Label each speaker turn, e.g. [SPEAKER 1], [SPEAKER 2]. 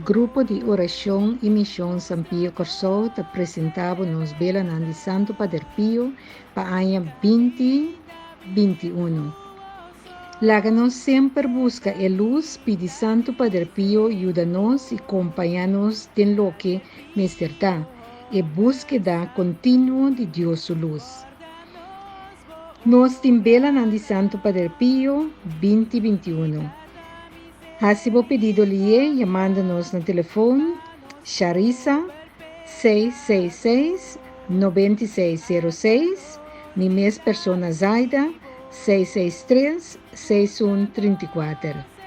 [SPEAKER 1] grupo de oração e missão San Pio Corso te apresentava nos bela de Santo Padre Pio para o ano 2021. Láganos sempre busca a luz, pedi Santo Padre Pio ajuda-nos e acompanha-nos em lo que necessita, e búsqueda contínua de Deus sua luz. Nos timbela de Santo Padre Pio 2021. Hasibo pedido lhe, chamando-nos no telefone, Charissa 666-9606, mi mes persona Zaida 663-6134.